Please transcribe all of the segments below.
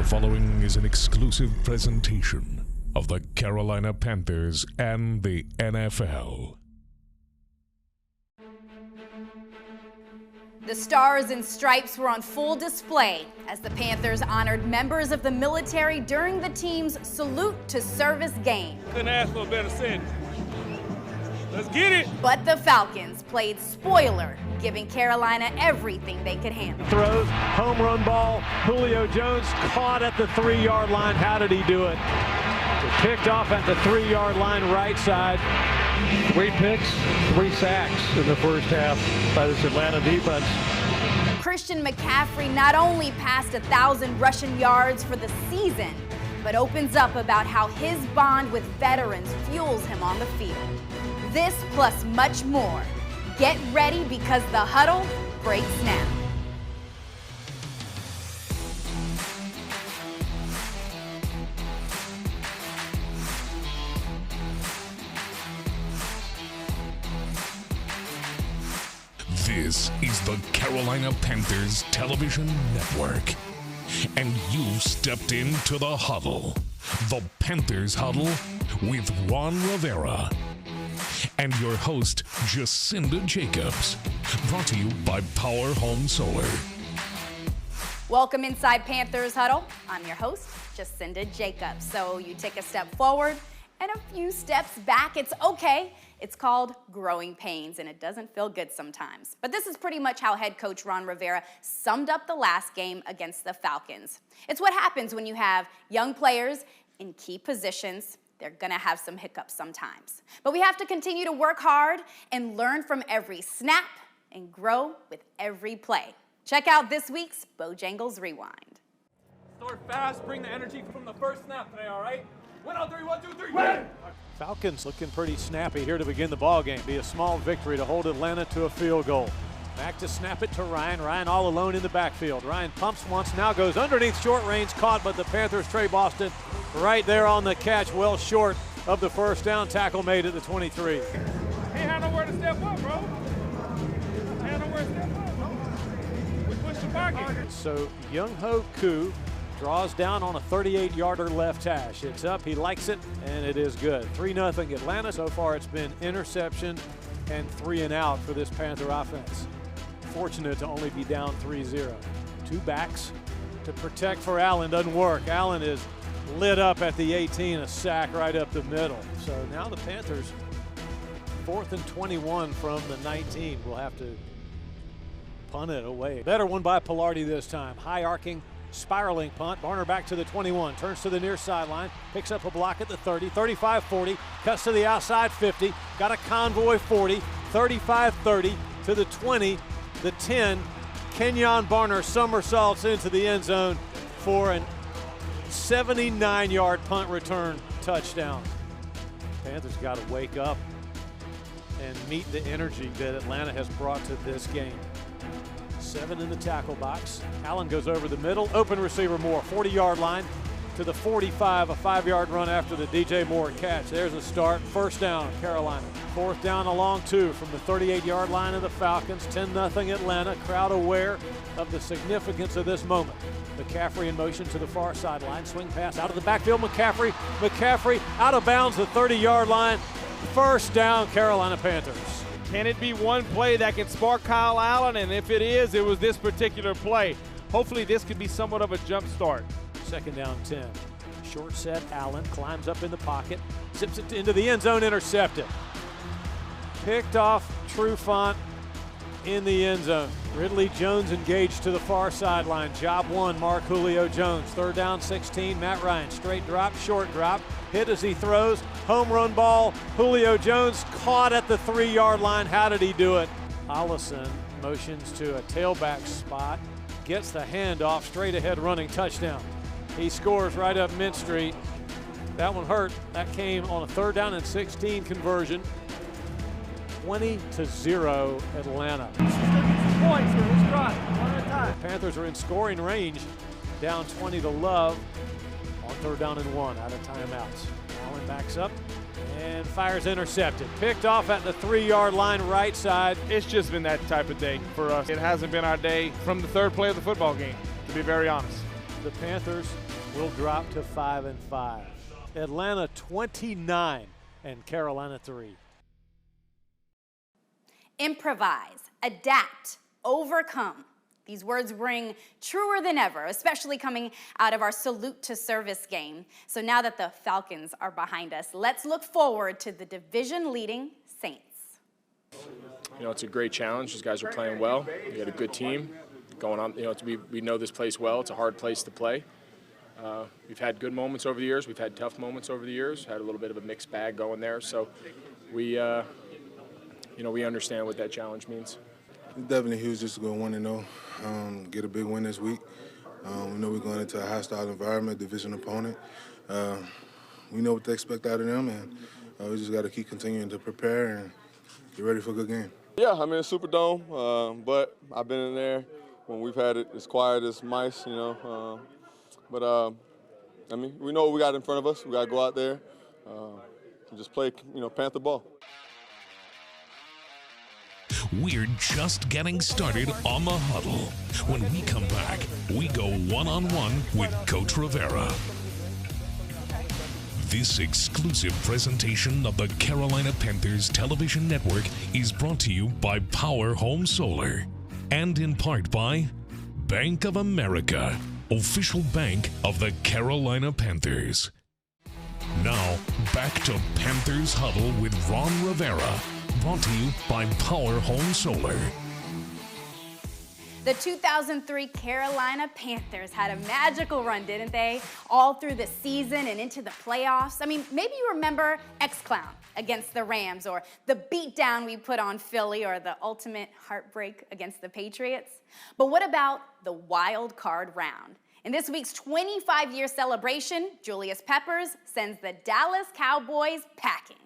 following is an exclusive presentation of the Carolina Panthers and the NFL. The stars and stripes were on full display as the Panthers honored members of the military during the team's Salute to Service game. Couldn't ask for a better sentence. Let's get it. But the Falcons played spoiler, giving Carolina everything they could handle. Throws, home run ball. Julio Jones caught at the 3-yard line. How did he do it? Picked off at the 3-yard line right side. 3 picks, 3 sacks in the first half by this Atlanta defense. Christian McCaffrey not only passed 1,000 rushing yards for the season, but opens up about how his bond with veterans fuels him on the field. This plus much more. Get ready because the Huddle breaks now. This is the Carolina Panthers Television Network. And you've stepped into the Huddle. The Panthers Huddle with Ron Rivera. And your host, Jacinda Jacobs. Brought to you by Power Home Solar. Welcome inside Panthers Huddle. I'm your host, Jacinda Jacobs. So you take a step forward and a few steps back. It's okay. It's called growing pains, and it doesn't feel good sometimes. But this is pretty much how head coach Ron Rivera summed up the last game against the Falcons. It's what happens when you have young players in key positions. They're gonna have some hiccups sometimes. But we have to continue to work hard and learn from every snap and grow with every play. Check out this week's Bojangles Rewind. Start fast, bring the energy from the first snap today, all right? 1 on 3, 1, 2, 3, win! Falcons looking pretty snappy here to begin the ball game. Be a small victory to hold Atlanta to a field goal. Back to snap it to Ryan. Ryan all alone in the backfield. Ryan pumps once, now goes underneath short range, caught, but the Panthers, Trey Boston, right there on the catch, well short of the first down. Tackle made at the 23. He had nowhere to step up, bro. He had nowhere to step up, bro. We pushed the pocket. So Young-Ho Koo draws down on a 38-yarder left hash. It's up, he likes it, and it is good. 3-0 Atlanta. So far it's been interception and 3 and out for this Panther offense. Fortunate to only be down 3-0. 2 backs to protect for Allen, doesn't work. Allen is lit up at the 18, a sack right up the middle. So now the Panthers, 4th and 21 from the 19. Will have to punt it away. Better one by Pilardi this time. High arcing, spiraling punt. Barner back to the 21, turns to the near sideline, picks up a block at the 30, 35-40, cuts to the outside 50, got a convoy 40, 35-30 to the 20, the 10. Kenyon Barner somersaults into the end zone for an 79-yard punt return touchdown. Panthers got to wake up and meet the energy that Atlanta has brought to this game. 7 in the tackle box. Allen goes over the middle. Open receiver Moore, 40-yard line to the 45. A 5-yard run after the DJ Moore catch. There's a start. First down, Carolina. 4th down along 2 from the 38-yard line of the Falcons. 10-0 Atlanta. Crowd aware of the significance of this moment. McCaffrey in motion to the far sideline. Swing pass out of the backfield. McCaffrey out of bounds, the 30-yard line. First down, Carolina Panthers. Can it be one play that can spark Kyle Allen? And if it is, it was this particular play. Hopefully this could be somewhat of a jump start. 2nd down 10. Short set, Allen climbs up in the pocket, zips it into the end zone, intercepted. Picked off Trufant in the end zone. Ridley Jones engaged to the far sideline. Job 1, Mark Julio Jones. 3rd down 16, Matt Ryan. Straight drop, short drop. Hit as he throws. Home run ball. Julio Jones caught at the 3-yard line. How did he do it? Allison motions to a tailback spot. Gets the handoff, straight ahead running, touchdown. He scores right up Mint Street. That one hurt. That came on a 3rd down and 16 conversion. 20-0 Atlanta. Points here, let's drive. One at a time. Panthers are in scoring range, down 20 to Love on 3rd down and 1 out of timeouts. Allen backs up and fires intercepted. Picked off at the 3-yard line right side. It's just been that type of day for us. It hasn't been our day from the 3rd play of the football game, to be very honest. The Panthers will drop to 5-5. Atlanta 29 and Carolina 3. Improvise, adapt, overcome. These words ring truer than ever, especially coming out of our salute to service game. So now that the Falcons are behind us, let's look forward to the division-leading Saints. You know, it's a great challenge. These guys are playing well. We got a good team going on. You know, we know this place well. It's a hard place to play. We've had good moments over the years. We've had tough moments over the years. Had a little bit of a mixed bag going there. So we, you know, we understand what that challenge means. It's definitely huge just to go 1-0, get a big win this week. We know we're going into a hostile environment, division opponent. We know what to expect out of them, and we just got to keep continuing to prepare and get ready for a good game. Yeah, I'm in Superdome, but I've been in there when we've had it as quiet as mice, you know. I mean, we know what we got in front of us. We got to go out there and just play, you know, Panther ball. We're just getting started on the Huddle. When we come back, we go one-on-one with Coach Rivera. This exclusive presentation of the Carolina Panthers television network is brought to you by Power Home Solar and in part by Bank of America, official bank of the Carolina Panthers. Now, back to Panthers Huddle with Ron Rivera. Brought to you by Power Home Solar. The 2003 Carolina Panthers had a magical run, didn't they? All through the season and into the playoffs. I mean, maybe you remember X-Clown against the Rams, or the beatdown we put on Philly, or the ultimate heartbreak against the Patriots. But what about the wild card round? In this week's 25-year celebration, Julius Peppers sends the Dallas Cowboys packing.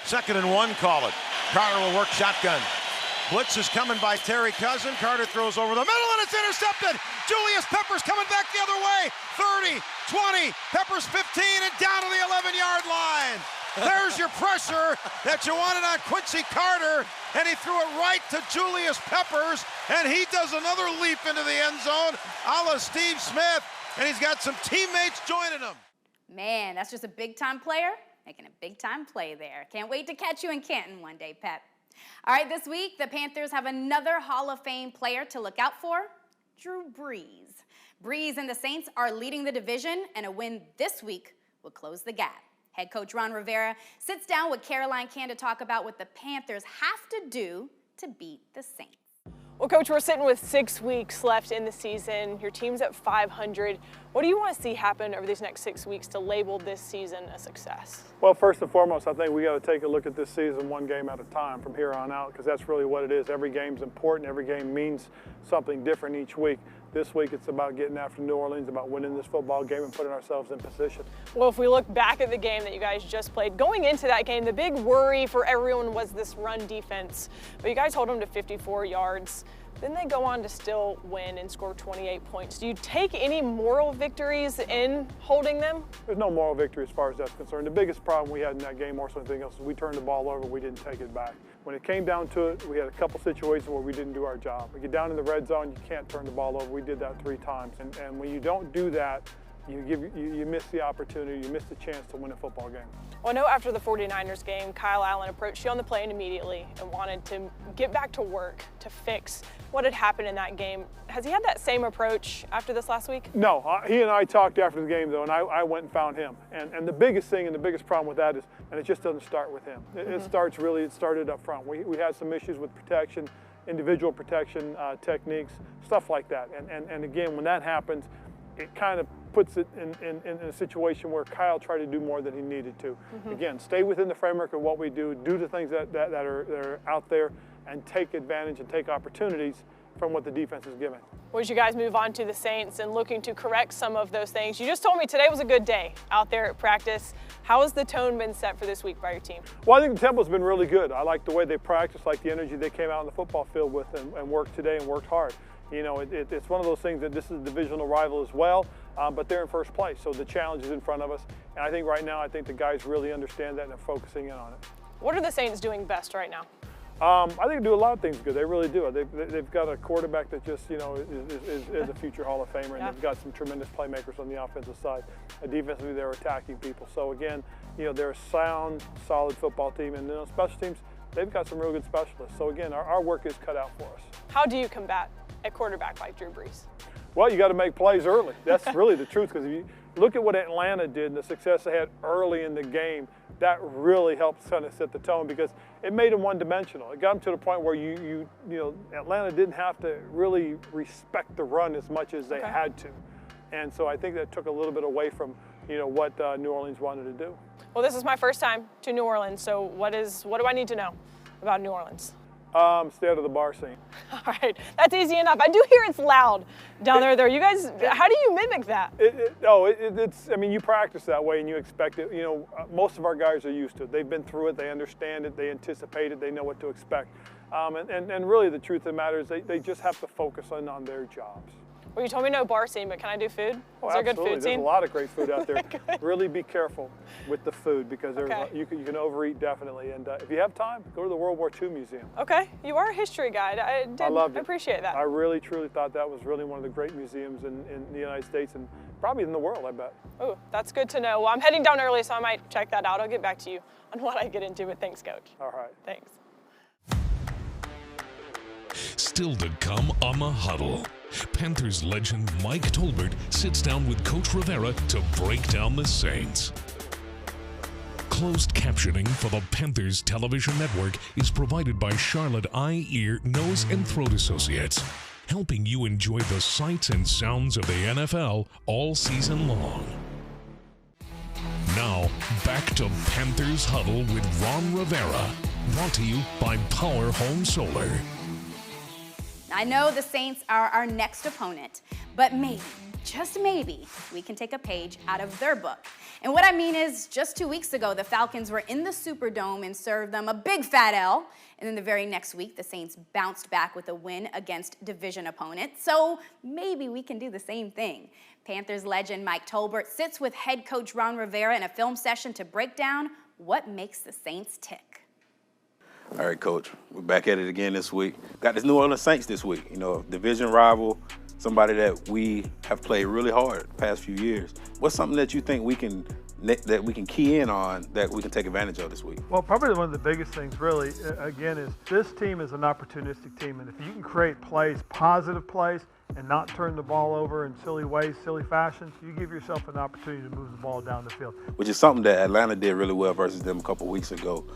Second and 1, call it. Carter will work shotgun. Blitz is coming by Terry Cousin. Carter throws over the middle, and it's intercepted. Julius Peppers coming back the other way. 30, 20, Peppers 15, and down to the 11-yard line. There's your pressure that you wanted on Quincy Carter, and he threw it right to Julius Peppers, and he does another leap into the end zone, a la Steve Smith, and he's got some teammates joining him. Man, that's just a big-time player making a big-time play there. Can't wait to catch you in Canton one day, Pep. All right, this week, the Panthers have another Hall of Fame player to look out for, Drew Brees. Brees and the Saints are leading the division, and a win this week will close the gap. Head coach Ron Rivera sits down with Caroline Can to talk about what the Panthers have to do to beat the Saints. Well, Coach, we're sitting with 6 weeks left in the season. Your team's at 500. What do you want to see happen over these next 6 weeks to label this season a success? Well, first and foremost, I think we got to take a look at this season one game at a time from here on out, because that's really what it is. Every game's important. Every game means something different each week. This week it's about getting after New Orleans, about winning this football game and putting ourselves in position. Well, if we look back at the game that you guys just played, going into that game, the big worry for everyone was this run defense. But you guys hold them to 54 yards. Then they go on to still win and score 28 points. Do you take any moral victories in holding them? There's no moral victory as far as that's concerned. The biggest problem we had in that game, more so than anything else, is we turned the ball over, we didn't take it back. When it came down to it, we had a couple situations where we didn't do our job. We get down in the red zone, you can't turn the ball over. We did that 3 times. And when you don't do that, you miss the opportunity, you miss the chance to win a football game. Well, I know after the 49ers game, Kyle Allen approached you on the plane immediately and wanted to get back to work to fix what had happened in that game. Has he had that same approach after this last week? No, he and I talked after the game, though, and I went and found him. And the biggest thing and the biggest problem with that is, and it just doesn't start with him. It started up front. We had some issues with protection, individual protection techniques, stuff like that. And again, when that happens, it kind of puts it in a situation where Kyle tried to do more than he needed to. Again, stay within the framework of what we do the things that are out there, and take advantage and take opportunities from what the defense is giving. Well, as you guys move on to the Saints and looking to correct some of those things, you just told me today was a good day out there at practice. How has the tone been set for this week by your team? Well, I think the tempo's been really good. I like the way they practiced, like the energy they came out on the football field with and worked today and worked hard. You know, it's one of those things that this is a divisional rival as well, but they're in first place, so the challenge is in front of us. And I think right now, I think the guys really understand that and are focusing in on it. What are the Saints doing best right now? I think they do a lot of things good. They really do. They've got a quarterback that just, you know, is a future Hall of Famer, and they've got some tremendous playmakers on the offensive side. Defensively, they're attacking people. So again, you know, they're a sound, solid football team, and on special teams, they've got some real good specialists. So again, our work is cut out for us. How do you combat a quarterback like Drew Brees? Well, you got to make plays early. That's really the truth, because if you look at what Atlanta did and the success they had early in the game, that really helped kind of set the tone, because it made them one-dimensional. It got them to the point where you know, Atlanta didn't have to really respect the run as much as they had to. And so I think that took a little bit away from, you know, what New Orleans wanted to do. Well, this is my first time to New Orleans, so what do I need to know about New Orleans? Stay out of the bar scene. All right, that's easy enough. I do hear it's loud down there. You guys, how do you mimic that? It's. I mean, you practice that way and you expect it. You know, most of our guys are used to it. They've been through it. They understand it. They anticipate it. They know what to expect. And really, the truth of the matter is they just have to focus on their jobs. Well, you told me no bar scene, but can I do food? Oh, is there good food scene? There's a lot of great food out there. Really be careful with the food, because you can overeat definitely. And if you have time, go to the World War II Museum. Okay, you are a history guide. I loved it. I appreciate that. I really, truly thought that was really one of the great museums in the United States, and probably in the world, I bet. Oh, that's good to know. Well, I'm heading down early, so I might check that out. I'll get back to you on what I get into, but thanks, Coach. All right. Thanks. Still to come on the Huddle. Panthers legend Mike Tolbert sits down with Coach Rivera to break down the Saints. Closed captioning for the Panthers television network is provided by Charlotte Eye, Ear, Nose, and Throat Associates, helping you enjoy the sights and sounds of the NFL all season long. Now, back to Panthers Huddle with Ron Rivera, brought to you by Power Home Solar. I know the Saints are our next opponent, but maybe, just maybe, we can take a page out of their book. And what I mean is, just 2 weeks ago, the Falcons were in the Superdome and served them a big fat L. And then the very next week, the Saints bounced back with a win against division opponents. So maybe we can do the same thing. Panthers legend Mike Tolbert sits with head coach Ron Rivera in a film session to break down what makes the Saints tick. All right, Coach, we're back at it again this week. Got this New Orleans Saints this week, you know, division rival, somebody that we have played really hard the past few years. What's something that you think we can key in on that we can take advantage of this week? Well, probably one of the biggest things really, again, is this team is an opportunistic team, and if you can create plays, positive plays, and not turn the ball over in silly ways, silly fashions, you give yourself an opportunity to move the ball down the field. Which is something that Atlanta did really well versus them a couple weeks ago.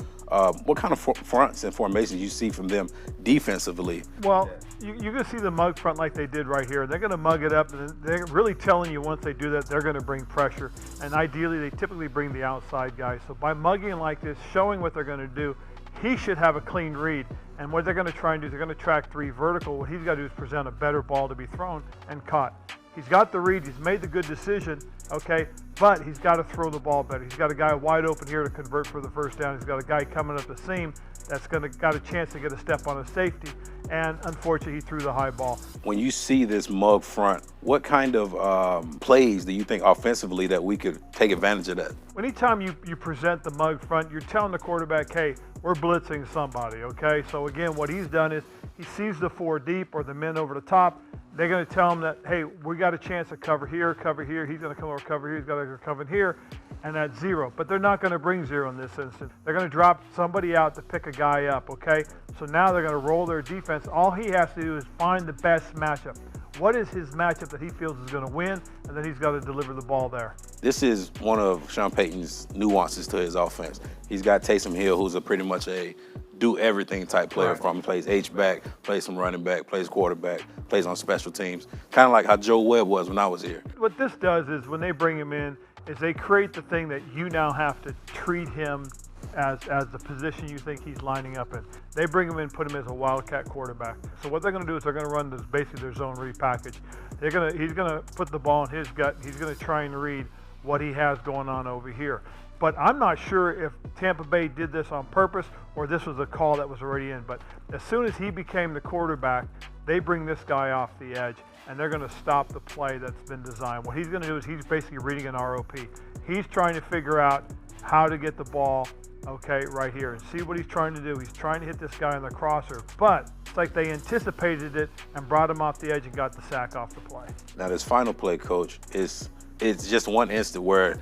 What kind of fronts and formations you see from them defensively? Well, you're going to see the mug front like they did right here. They're going to mug it up, and they're really telling you once they do that, they're going to bring pressure. And ideally, they typically bring the outside guys. So by mugging like this, showing what they're going to do, he should have a clean read. And what they're going to try and do is they're going to track 3 vertical. What he's got to do is present a better ball to be thrown and caught. He's got the read. He's made the good decision, okay, but he's got to throw the ball better. He's got a guy wide open here to convert for the first down. He's got a guy coming up the seam that's got a chance to get a step on a safety. And unfortunately, he threw the high ball. When you see this mug front, what kind of plays do you think offensively that we could take advantage of that? Anytime you present the mug front, you're telling the quarterback, hey, we're blitzing somebody, okay? So again, what he's done is he sees the 4 deep or the men over the top. They're going to tell him that, hey, we got a chance to cover here. He's going to come over, cover here. He's got to cover here, and that's 0. But they're not going to bring 0 in this instance. They're going to drop somebody out to pick a guy up, okay? So now they're going to roll their defense. All he has to do is find the best matchup. What is his matchup that he feels is going to win, and then he's got to deliver the ball there. This is one of Sean Payton's nuances to his offense. He's got Taysom Hill, who's pretty much a do-everything type player from him. He plays H-back, plays some running back, plays quarterback, plays on special teams, kind of like how Joe Webb was when I was here. What this does is when they bring him in is they create the thing that you now have to treat him as the position you think he's lining up in. They bring him in, put him as a wildcat quarterback. So what they're going to do is they're going to run this basically their zone read package. He's going to put the ball in his gut. He's going to try and read what he has going on over here. But I'm not sure if Tampa Bay did this on purpose or this was a call that was already in. But as soon as he became the quarterback, they bring this guy off the edge, and they're going to stop the play that's been designed. What he's going to do is he's basically reading an ROP. He's trying to figure out how to get the ball, okay, right here, and see what he's trying to do. He's trying to hit this guy on the crosser, but it's like they anticipated it and brought him off the edge and got the sack off the play. Now this final play, Coach, it's just one instant where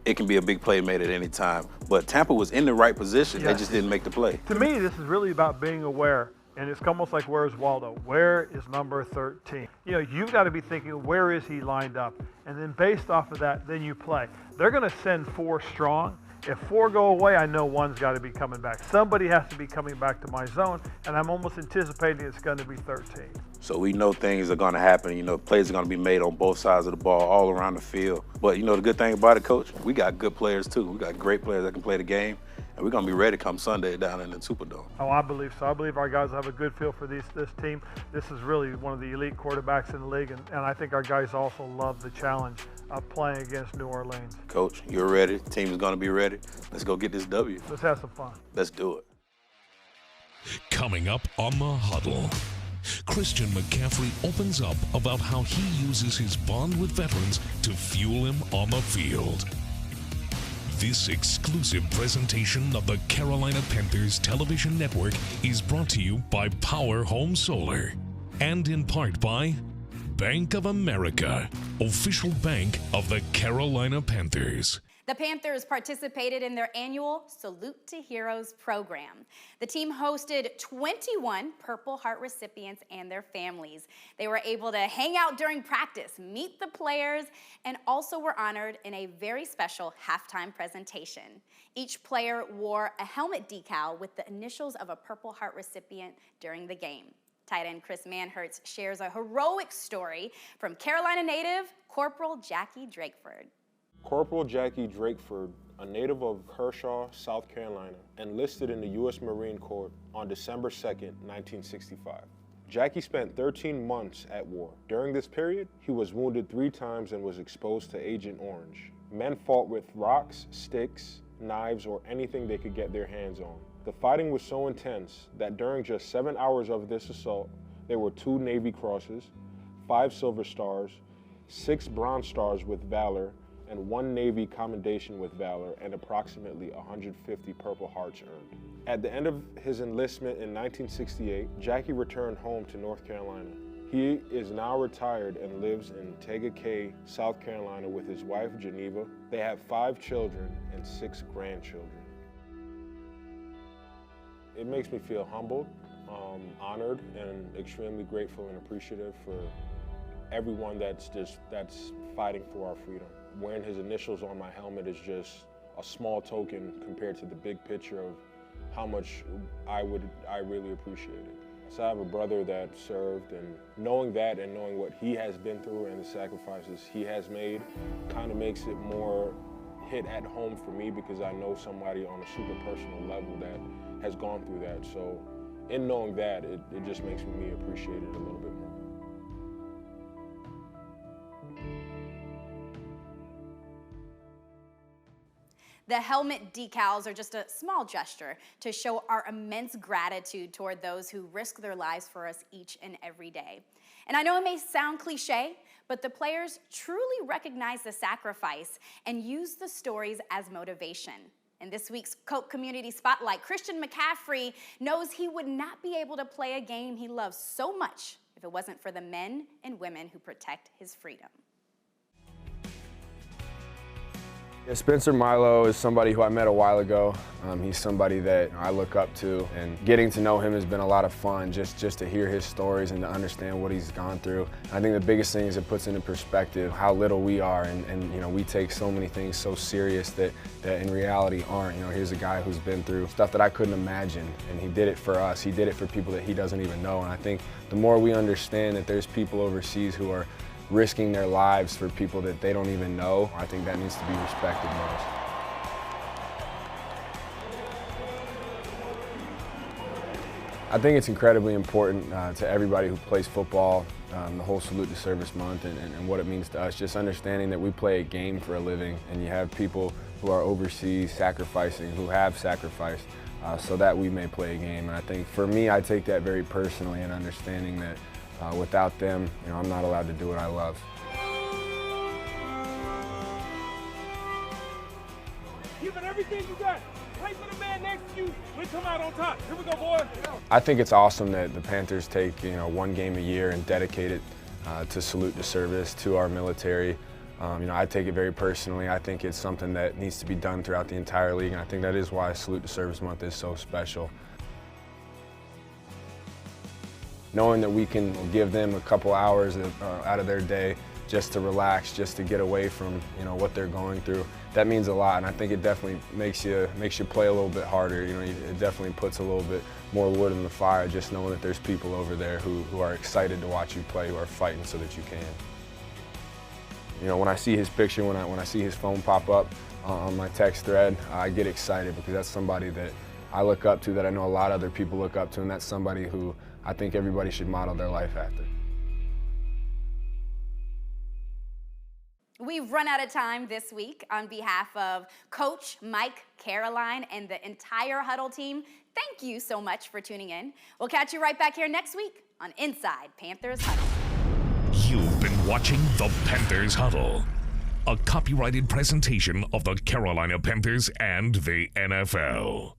it can be a big play made at any time. But Tampa was in the right position. Yes. They just didn't make the play. To me, this is really about being aware, and it's almost like, where's Waldo? Where is number 13? You know, you've got to be thinking, where is he lined up? And then based off of that, then you play. They're going to send 4 strong. If 4 go away, I know 1's got to be coming back. Somebody has to be coming back to my zone, and I'm almost anticipating it's going to be 13. So we know things are going to happen. You know, plays are going to be made on both sides of the ball, all around the field. But, you know, the good thing about it, Coach, we got good players, too. We got great players that can play the game, and we're going to be ready come Sunday down in the Superdome. Oh, I believe so. I believe our guys have a good feel for this team. This is really one of the elite quarterbacks in the league, and I think our guys also love the challenge of playing against New Orleans. Coach, you're ready. The team is going to be ready. Let's go get this W. Let's have some fun. Let's do it. Coming up on the Huddle, Christian McCaffrey opens up about how he uses his bond with veterans to fuel him on the field. This exclusive presentation of the Carolina Panthers television network is brought to you by Power Home Solar and in part by Bank of America, official bank of the Carolina Panthers. The Panthers participated in their annual Salute to Heroes program. The team hosted 21 Purple Heart recipients and their families. They were able to hang out during practice, meet the players, and also were honored in a very special halftime presentation. Each player wore a helmet decal with the initials of a Purple Heart recipient during the game. Tight end Chris Manhertz shares a heroic story from Carolina native Corporal Jackie Drakeford. Corporal Jackie Drakeford, a native of Kershaw, South Carolina, enlisted in the U.S. Marine Corps on December 2nd, 1965. Jackie spent 13 months at war. During this period, he was wounded 3 times and was exposed to Agent Orange. Men fought with rocks, sticks, knives, or anything they could get their hands on. The fighting was so intense that during just 7 hours of this assault, there were 2 Navy Crosses, 5 Silver Stars, 6 Bronze Stars with Valor, and 1 Navy Commendation with Valor, and approximately 150 Purple Hearts earned. At the end of his enlistment in 1968, Jackie returned home to North Carolina. He is now retired and lives in Tega Cay, South Carolina with his wife, Geneva. They have 5 children and 6 grandchildren. It makes me feel humbled, honored, and extremely grateful and appreciative for everyone that's fighting for our freedom. Wearing his initials on my helmet is just a small token compared to the big picture of how much I really appreciate it. So I have a brother that served, and knowing that and knowing what he has been through and the sacrifices he has made kind of makes it more hit at home for me, because I know somebody on a super personal level that has gone through that. So in knowing that, it just makes me appreciate it a little bit more. The helmet decals are just a small gesture to show our immense gratitude toward those who risk their lives for us each and every day. And I know it may sound cliche, but the players truly recognize the sacrifice and use the stories as motivation. In this week's Coke Community Spotlight, Christian McCaffrey knows he would not be able to play a game he loves so much if it wasn't for the men and women who protect his freedom. Yeah, Spencer Milo is somebody who I met a while ago. He's somebody that I look up to, and getting to know him has been a lot of fun, just to hear his stories and to understand what he's gone through. I think the biggest thing is it puts into perspective how little we are, and you know, we take so many things so serious that in reality aren't. You know, here's a guy who's been through stuff that I couldn't imagine, and he did it for us. He did it for people that he doesn't even know, and I think the more we understand that there's people overseas who are risking their lives for people that they don't even know, I think that needs to be respected most. I think it's incredibly important to everybody who plays football, the whole Salute to Service Month and what it means to us, just understanding that we play a game for a living, and you have people who are overseas sacrificing, who have sacrificed so that we may play a game. And I think for me, I take that very personally, and understanding that Without them, I'm not allowed to do what I love. Give it everything you got. Play for the man next to you. We come out on top. Here we go, boys. I think it's awesome that the Panthers take one game a year and dedicate it to salute the service to our military. I take it very personally. I think it's something that needs to be done throughout the entire league, and I think that is why Salute the Service Month is so special. Knowing that we can give them a couple hours out of their day just to relax, just to get away from what they're going through, that means a lot, and I think it definitely makes you play a little bit harder. It definitely puts a little bit more wood in the fire, just knowing that there's people over there who are excited to watch you play, who are fighting so that you can. When I see his picture, when I see his phone pop up on my text thread, I get excited because that's somebody that I look up to, that I know a lot of other people look up to, and that's somebody who I think everybody should model their life after. We've run out of time this week. On behalf of Coach Mike, Caroline, and the entire Huddle team, thank you so much for tuning in. We'll catch you right back here next week on Inside Panthers Huddle. You've been watching the Panthers Huddle, a copyrighted presentation of the Carolina Panthers and the NFL.